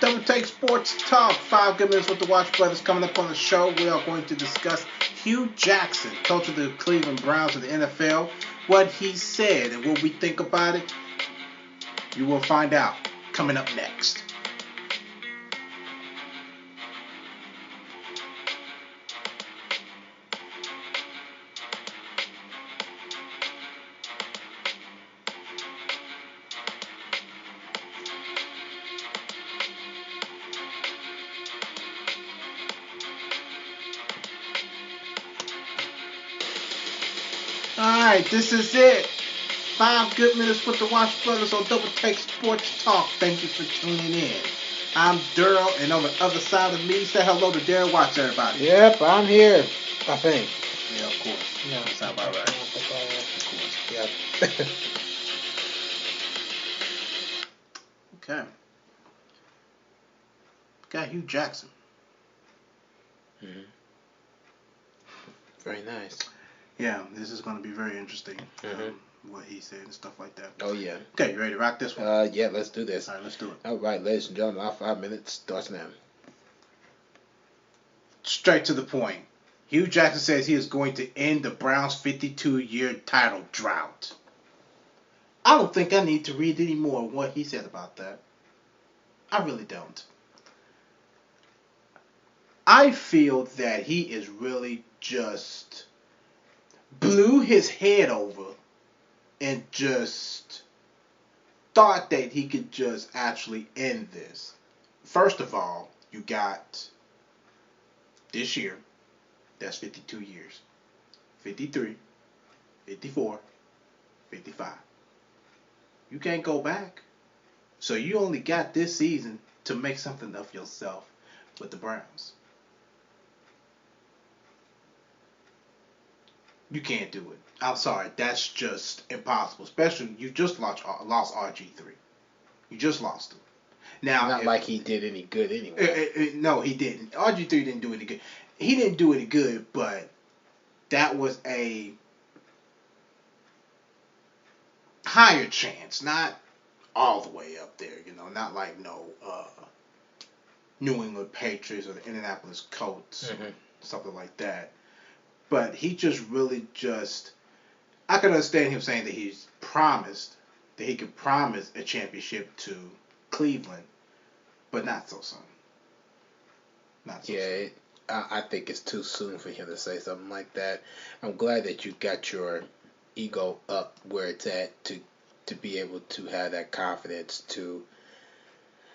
Double Take Sports Talk. 5 good minutes with the Watch Brothers coming up on the show. We are going to discuss Hue Jackson, coach of the Cleveland Browns of the NFL, what he said and what we think about it. You will find out coming up next. Alright, this is it. 5 good minutes with the Watch Brothers on Double Take Sports Talk. Thank you for tuning in. I'm Daryl, and on the other side of me, say hello to Daryl Watch, everybody. Yep, I'm here. I think. Yeah, of course. Yeah, that's how about right. Of course. Yep. Okay. Got Hue Jackson. Mm-hmm. Very nice. Yeah, this is going to be very interesting. Mm-hmm. What he said and stuff like that. Oh, yeah. Okay, you ready to rock this one? Yeah, let's do this. All right, let's do it. All right, ladies and gentlemen, our 5 minutes starts now. Straight to the point. Hue Jackson says he is going to end the Browns' 52-year title drought. I don't think I need to read any more of what he said about that. I really don't. I feel that he is really just blew his head over and just thought that he could just actually end this. First of all, you got this year, that's 52 years. 53, 54, 55. You can't go back. So you only got this season to make something of yourself with the Browns. You can't do it. I'm sorry. That's just impossible. Especially, you just lost RG3. You just lost him. Now, Not like he did any good anyway. No, he didn't. RG3 didn't do any good. He didn't do any good, but that was a higher chance. Not all the way up there, Not like New England Patriots or the Indianapolis Colts, something like that. But he just really I can understand him saying that he's promised, that he could promise a championship to Cleveland, but not so soon. Not so soon. I think it's too soon for him to say something like that. I'm glad that you got your ego up where it's at to be able to have that confidence to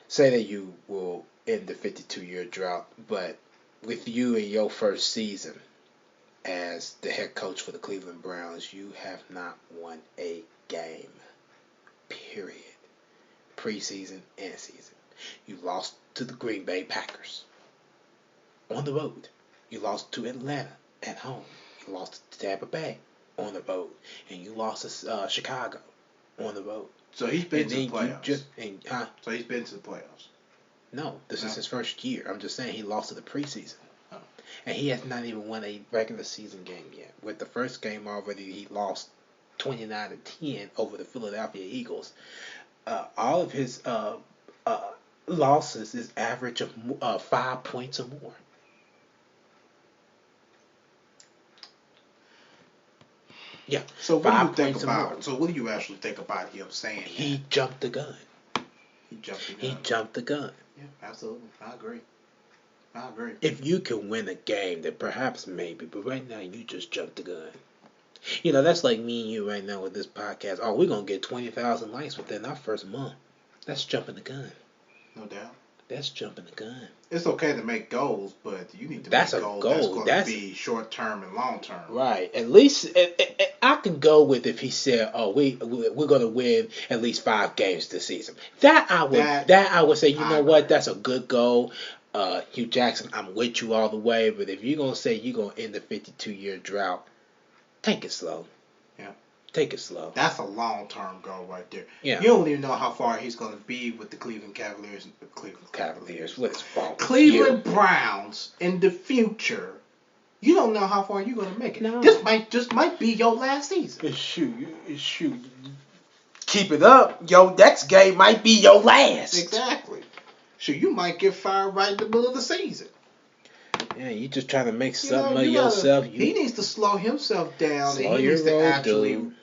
say that you will end the 52-year drought. But with you in your first season as the head coach for the Cleveland Browns, you have not won a game, period. Preseason and season. You lost to the Green Bay Packers on the road. You lost to Atlanta at home. You lost to Tampa Bay on the road. And you lost to Chicago on the road. So he's been to the playoffs. So he's been to the playoffs. No, this is his first year. I'm just saying he lost to the preseason. And he has not even won a regular season game yet. With the first game already, he lost 29-10 over the Philadelphia Eagles. All of his losses is average of 5 points or more. Yeah. So what do you think about? So what do you actually think about him saying he jumped the gun? He jumped the gun. He jumped the gun. Yeah, absolutely. I agree. If you can win a game, then perhaps maybe, but right now you just jumped the gun. That's like me and you right now with this podcast. Oh, we're going to get 20,000 likes within our first month. That's jumping the gun. No doubt. That's jumping the gun. It's okay to make goals, but you need to make goals that's going to be short-term and long-term. Right. At least I can go with if he said, "Oh, we're going to win at least 5 games this season." That I would say, you know what? That's a good goal. Hue Jackson, I'm with you all the way, but if you're going to say you're going to end the 52-year drought, take it slow. Yeah. Take it slow. That's a long-term goal right there. Yeah. You don't even know how far he's going to be with the Cleveland Cavaliers. What is wrong? Cleveland Browns in the future. You don't know how far you're going to make it. No. This might be your last season. Shoot. Keep it up. Your next game might be your last. Exactly. Sure, you might get fired right in the middle of the season. Yeah, you just trying to make something of yourself. He needs to slow himself down, and he your needs to roll, actually dude.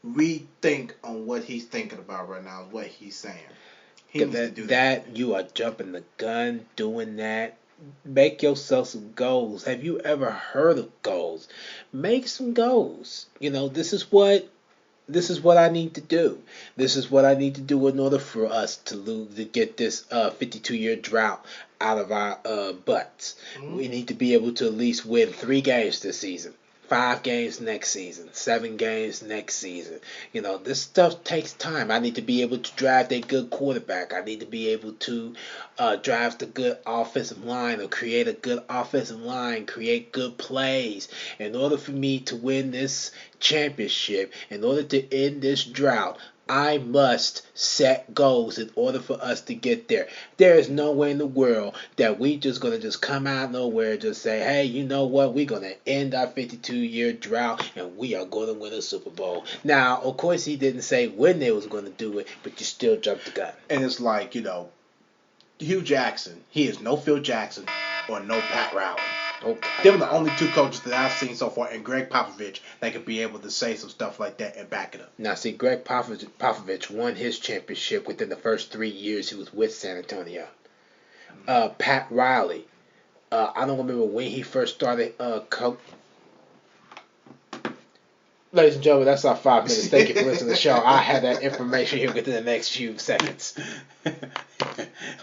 rethink on what he's thinking about right now, what he's saying. He needs to do That you are jumping the gun doing that. Make yourself some goals. Have you ever heard of goals? Make some goals. This is what I need to do. This is what I need to do in order for us to get this 52-year drought out of our butts. Mm-hmm. We need to be able to at least win 3 games this season. 5 games next season, 7 games next season. This stuff takes time. I need to be able to draft a good quarterback. I need to be able to draft a good offensive line or create a good offensive line, create good plays. In order for me to win this championship, in order to end this drought, I must set goals in order for us to get there. There is no way in the world that we just going to just come out of nowhere and just say, hey, you know what? We're going to end our 52-year drought and we are going to win a Super Bowl. Now, of course, he didn't say when they was going to do it, but you still jumped the gun. And it's like, Hugh Jackson, he is no Phil Jackson or no Pat Riley. They were the only 2 coaches that I've seen so far, and Greg Popovich, that could be able to say some stuff like that and back it up. Now, see, Greg Popovich won his championship within the first 3 years he was with San Antonio. Pat Riley, I don't remember when he first started coach. Ladies and gentlemen, that's our 5 minutes. Thank you for listening to the show. I have that information here within the next few seconds.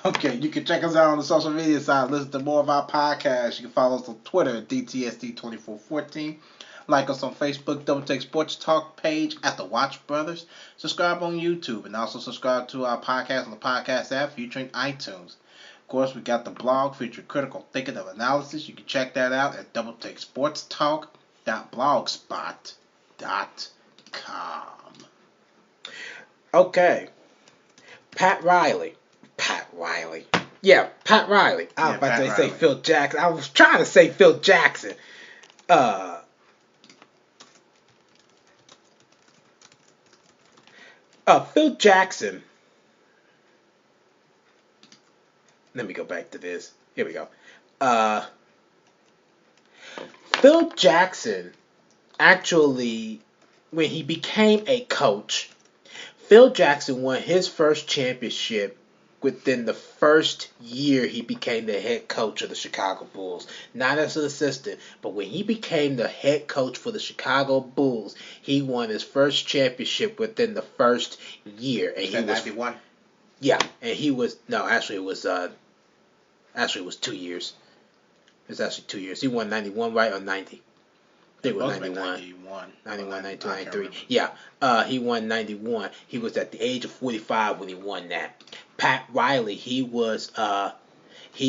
Okay, you can check us out on the social media side. Listen to more of our podcasts. You can follow us on Twitter at DTSD2414. Like us on Facebook, Double Take Sports Talk page at the Watch Brothers. Subscribe on YouTube and also subscribe to our podcast on the podcast app featuring iTunes. Of course, we got the blog featuring critical thinking and analysis. You can check that out at doubletakesportstalk.blogspot.com. Okay. Pat Riley. Yeah, Pat Riley. I was about to say Phil Jackson. I was trying to say Phil Jackson. Phil Jackson. Let me go back to this. Here we go. Phil Jackson, actually, when he became a coach, Phil Jackson won his first championship within the first year he became the head coach of the Chicago Bulls. Not as an assistant, but when he became the head coach for the Chicago Bulls, he won his first championship within the first year. And he was 91. Yeah, and he was it was 2 years. It's actually 2 years. He won 91, right, or 90? I think it was 91. 92, 93. Yeah, he won 91. He was at the age of 45 when he won that. Pat Riley, he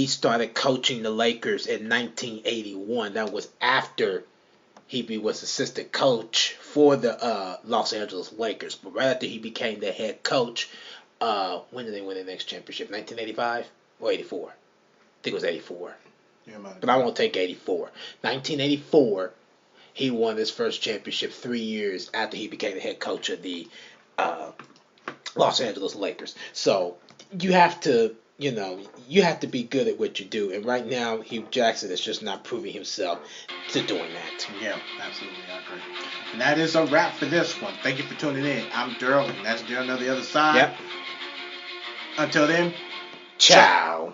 started coaching the Lakers in 1981. That was after he was assistant coach for the Los Angeles Lakers. But right after he became the head coach, when did they win the next championship? 1985 or 84? I think it was 84. Yeah, but I won't take 84. 1984. He won his first championship 3 years after he became the head coach of the Los Angeles Lakers. So you have to be good at what you do. And right now, Hugh Jackson is just not proving himself to doing that. Yeah, absolutely, I agree. And that is a wrap for this one. Thank you for tuning in. I'm Daryl, and that's Daryl on the other side. Yep. Until then, ciao.